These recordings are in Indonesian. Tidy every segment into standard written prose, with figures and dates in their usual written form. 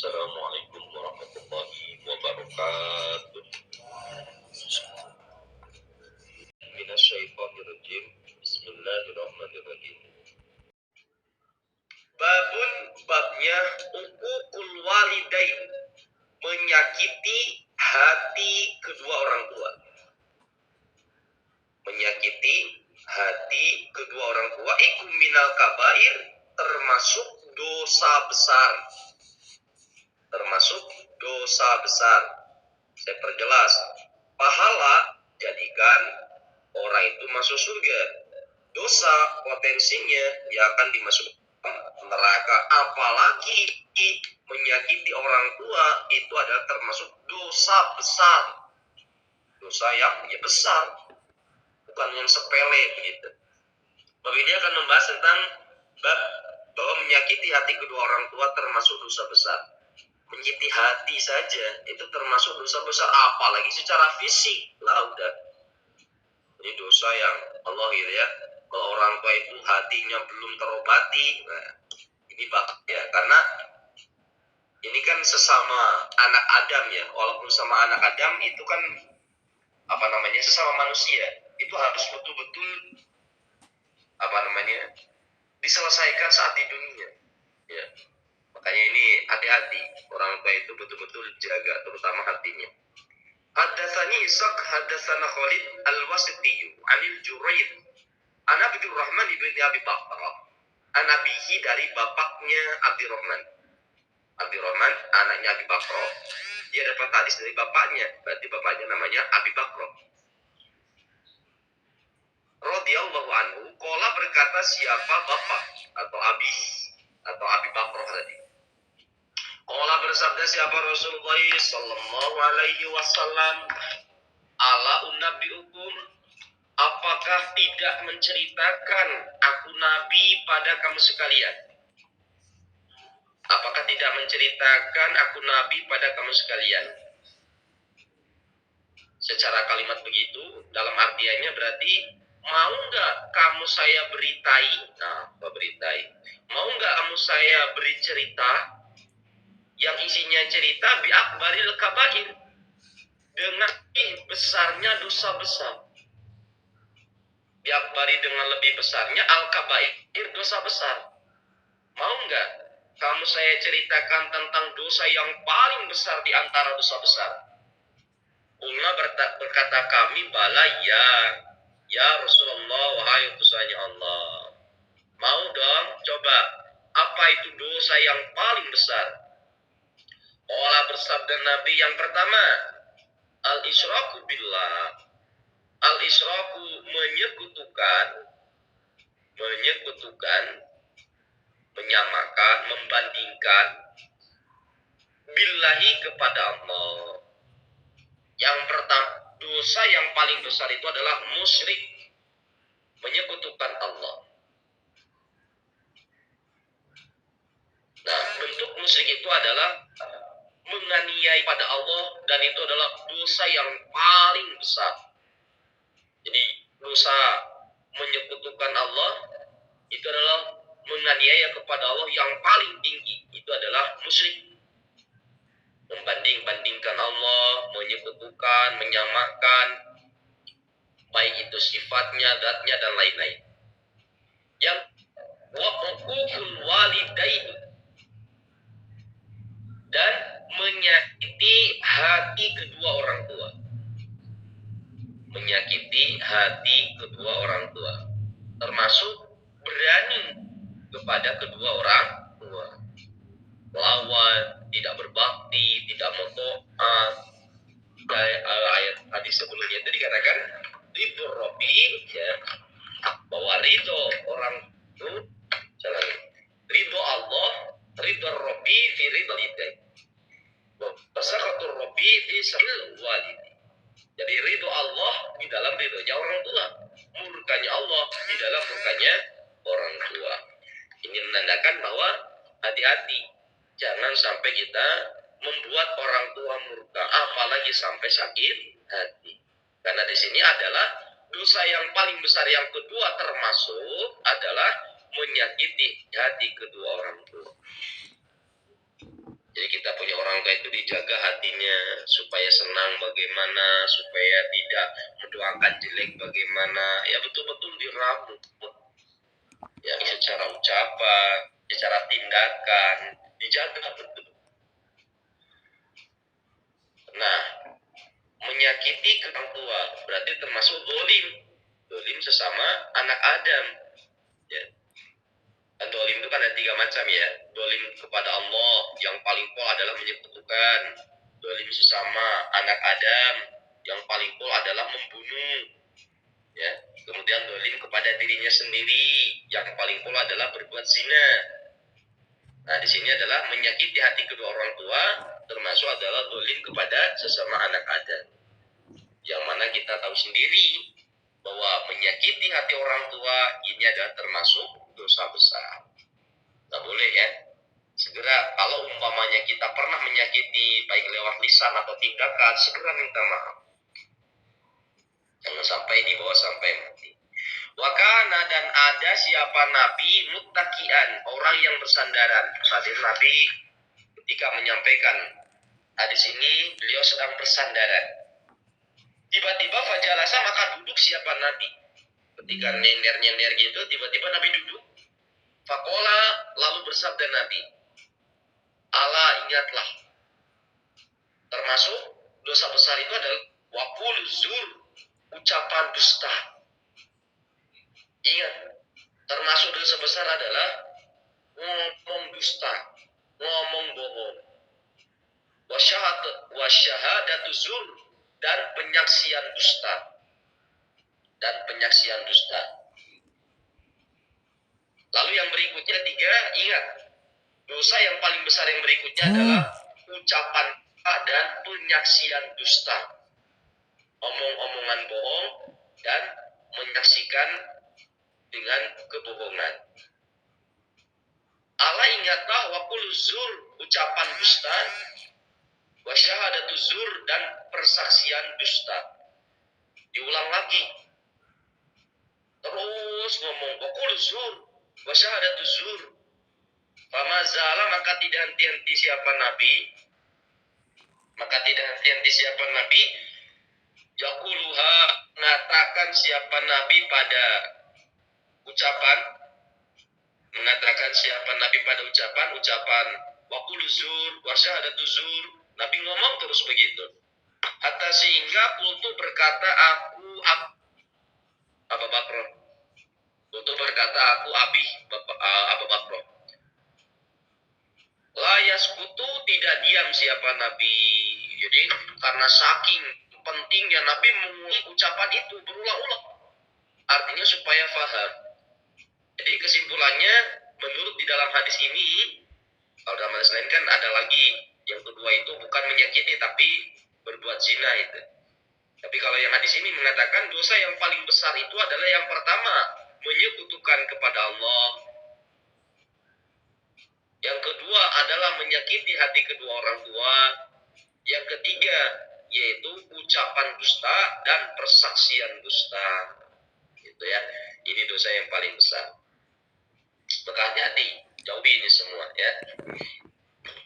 Assalamualaikum warahmatullahi wabarakatuh. Minasyaitonirrajim. Bismillahirrahmanirrahim. Babun babnya uququl walidain, menyakiti hati kedua orang tua. Menyakiti hati kedua orang tua iku minal kabair, termasuk dosa besar. Termasuk dosa besar. Saya perjelas. Pahala jadikan orang itu masuk surga. Dosa potensinya dia akan dimasukkan neraka. Apalagi menyakiti orang tua itu adalah termasuk dosa besar. Dosa yang besar, bukan yang sepele begitu. Bab ini akan membahas tentang bahwa menyakiti hati kedua orang tua termasuk dosa besar. Menyakiti hati saja itu termasuk dosa besar, apalagi secara fisik lah udah. Ini dosa yang Allah gitu ya. Kalau orang tua itu hatinya belum terobati, nah ini bahaya karena ini kan sesama anak Adam ya. Walaupun sama anak Adam itu kan sesama manusia, itu harus betul-betul diselesaikan saat di dunia. Ya. Makanya ini hati-hati, orang tua itu betul-betul jaga terutama hatinya. Haddatsani Ishaq haddatsana Khalid al-Wasiti anil Jurayd an Abdurrahman ibn Abi Bakr an abihi, dari bapaknya Abdurrahman. Abdurrahman anaknya Abi Bakr, dia dapat hadis dari bapaknya, berarti bapaknya namanya Abi Bakr radhiyallahu anhu. Qala, berkata siapa bapak atau Abi Bakr tadi. Qala, bersabda siapa Rasulullah sallallahu alaihi wasallam, ala unabbiukum, apakah tidak menceritakan aku Nabi pada kamu sekalian? Apakah tidak menceritakan aku Nabi pada kamu sekalian? Secara kalimat begitu, dalam artiannya berarti, mau nggak kamu saya beritai? Nah, apa beritai? Mau nggak kamu saya beri cerita yang isinya cerita bi akbaril kabair, dengan besarnya dosa besar. Bi akbari, dengan lebih besarnya al kabair, dosa besar. Mau nggak kamu saya ceritakan tentang dosa yang paling besar di antara dosa besar? Ulna berkata kami, bala ya Rasulullah, wahai utusannya Allah. Mau dong, coba, apa itu dosa yang paling besar? Allah, bersabda Nabi, yang pertama, al-isyraku billah. Al-isyraku, menyekutukan, menyamakan, membandingkan, billahi, kepada Allah. Yang pertama, dosa yang paling besar itu adalah musyrik, menyekutukan Allah. Nah, bentuk musyrik itu adalah menganiaya pada Allah, dan itu adalah dosa yang paling besar. Jadi dosa menyekutukan Allah itu adalah menganiaya kepada Allah yang paling tinggi, itu adalah musyrik. Membanding-bandingkan Allah, menyekutukan, menyamakan, baik itu sifatnya, zatnya, dan lain-lain. Yang wa'uqul walidain, dan menyakiti hati kedua orang tua. Menyakiti hati kedua orang tua, termasuk berani kepada kedua orang tua, lawan, tidak berbakti, tidak mentaat. Ayat hadis sebelumnya itu dikatakan ridho Rabbi, ya, bahwa ridho orang itu ridho Allah, ridho Rabbi fi ridho walidain, wasakhatur Rabbi fi sakhil walidain. Jadi ridho Allah di dalam ridhonya orang tua, murkanya Allah di dalam murkanya orang tua. Ini menandakan bahwa hati-hati, jangan sampai kita membuat orang tua murka, apalagi sampai sakit hati. Karena di sini adalah dosa yang paling besar yang kedua, termasuk adalah menyakiti hati kedua orang tua. Jadi Jadi kita punya orang tua itu dijaga hatinya supaya senang bagaimana, supaya tidak mendoakan jelek bagaimana, ya betul-betul diramu. Ya secara ucapan, secara tindakan, dijaga betul. Nah, menyakiti orang tua berarti termasuk dolim. Dolim sesama anak Adam. Ya. Dan dolim itu kan ada 3 macam ya. Dolim kepada Allah yang paling pol adalah menyekutukan. Dolim sesama anak Adam yang paling pol adalah membunuh. Ya. Kemudian dolim kepada dirinya sendiri yang paling pol adalah berbuat zina. Nah, di sini adalah menyakiti hati kedua orang tua, termasuk adalah dolim kepada sesama anak Adam. Yang mana kita tahu sendiri bahwa menyakiti hati orang tua ini adalah termasuk dosa besar. Nggak boleh ya. Segera kalau umpamanya kita pernah menyakiti baik lewat lisan atau tindakan, segera minta maaf. Jangan sampai dibawa sampai mati. Wakana dan ada siapa Nabi muttakian, orang yang bersandaran. Hadir Nabi ketika menyampaikan hadis ini, beliau sedang bersandaran. Tiba-tiba fajalasa maka duduk siapa Nabi. Ketika nyender gitu, tiba-tiba Nabi duduk. Fakola lalu bersabda Nabi, ala ingatlah. Termasuk dosa besar itu adalah wakul zur, ucapan dusta. Ingat, termasuk dosa besar adalah ngomong dusta, ngomong bohong. Wasyahadatu zur, dan penyaksian dusta. Lalu yang berikutnya 3, ingat. Dosa yang paling besar yang berikutnya adalah ucapan dan penyaksian dusta. Omong-omongan bohong dan menyaksikan dengan kebohongan. Allah ingatlah wakul zur, ucapan dusta, wasyahadatu zur, dan persaksian dusta. Diulang lagi. Terus ngomong wakul zur, wasyahadatu zur. Famazala maka tidak henti-henti siapa Nabi, yakuluha mengatakan siapa Nabi pada ucapan wakul zur, wasyahadatu zur. Nabi ngomong terus begitu. Hatta sehingga kultu berkata aku Abu Bakr. Kultu berkata aku Abu Bakr. Layas kutu tidak diam siapa Nabi. Jadi karena saking pentingnya Nabi mengulangi ucapan itu berulang-ulang. Artinya supaya faham. Jadi kesimpulannya menurut di dalam hadis ini, kalau dalam hadis lain kan ada lagi. Yang kedua itu bukan menyakiti tapi berbuat zina itu. Tapi kalau yang hadis ini mengatakan dosa yang paling besar itu adalah yang pertama, menyekutukan kepada Allah. Yang kedua adalah menyakiti hati kedua orang tua. Yang ketiga yaitu ucapan dusta dan persaksian dusta. Gitu ya. Ini dosa yang paling besar. Maka hati-hati, jauhi ini semua ya.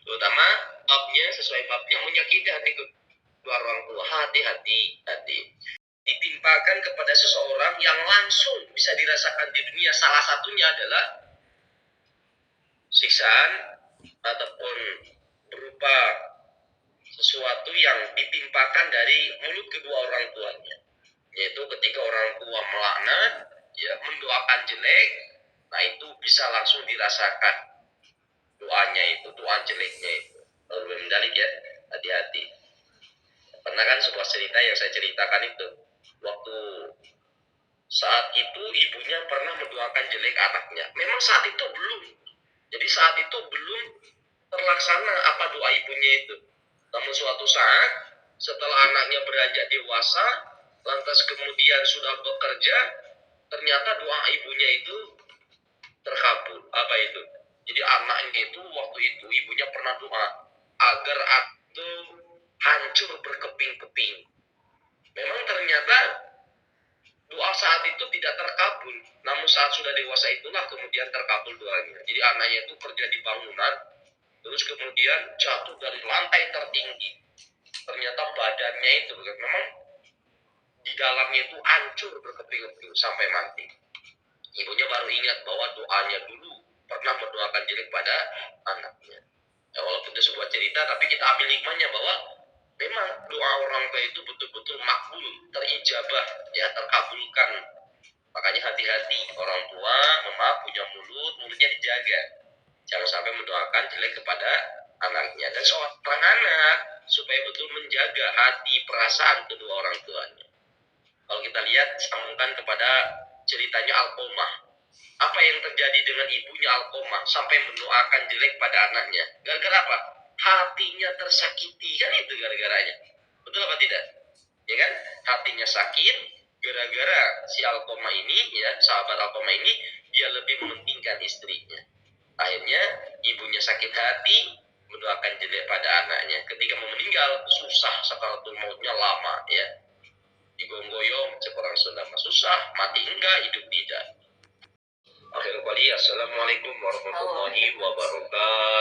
Terutama babnya sesuai babnya menyakiti hati kedua orang tua. Hati-hati. Ditimpakan kepada seseorang yang langsung bisa dirasakan di dunia. Salah satunya adalah siksaan ataupun berupa sesuatu yang ditimpakan dari mulut kedua orang tuanya, yaitu ketika orang tua melaknat, ya mendoakan jelek, nah itu bisa langsung dirasakan doanya itu, doa jeleknya itu. Lalu mendalik ya, hati-hati. Pernah kan sebuah cerita yang saya ceritakan itu, waktu saat itu ibunya pernah mendoakan jelek anaknya. Memang saat itu belum. Jadi saat itu belum terlaksana apa doa ibunya itu. Namun suatu saat setelah anaknya beranjak dewasa, lantas kemudian sudah bekerja, ternyata doa ibunya itu terkabul. Apa itu? Jadi anaknya itu waktu itu ibunya pernah doa agar aku hancur berkeping-keping. Memang ternyata doa saat itu tidak terkabul. Namun saat sudah dewasa itulah kemudian terkabul doanya. Jadi anaknya itu kerja di bangunan, terus kemudian jatuh dari lantai tertinggi. Ternyata badannya itu memang di dalamnya itu hancur berkeping-keping sampai mati. Ibunya baru ingat bahwa doanya dulu pernah mendoakan jelek pada anaknya. Ya, walaupun itu sebuah cerita, tapi kita ambil hikmahnya bahwa memang doa orang tua itu betul-betul makbul, terijabah, ya terkabulkan. Makanya hati-hati orang tua, maaf punya mulutnya dijaga. Jangan sampai mendoakan jelek kepada anaknya. Dan seorang anak supaya betul menjaga hati perasaan kedua orang tuanya. Kalau kita lihat sambungkan kepada ceritanya Alqomah. Apa yang terjadi dengan ibunya Alqomah sampai mendoakan jelek pada anaknya? Gara-gara apa? Hatinya tersakiti, kan itu gara-garanya. Betul apa tidak? Ya kan? Hatinya sakit gara-gara si Alqomah ini, ya sahabat Alqomah ini, dia lebih mementingkan istrinya. Akhirnya ibunya sakit hati mendoakan jelek pada anaknya. Ketika mau meninggal susah, sakaratul mautnya lama, ya. Digonggong, seorang Sunda susah, mati enggak, hidup tidak. Akhir kali, assalamualaikum warahmatullahi wabarakatuh.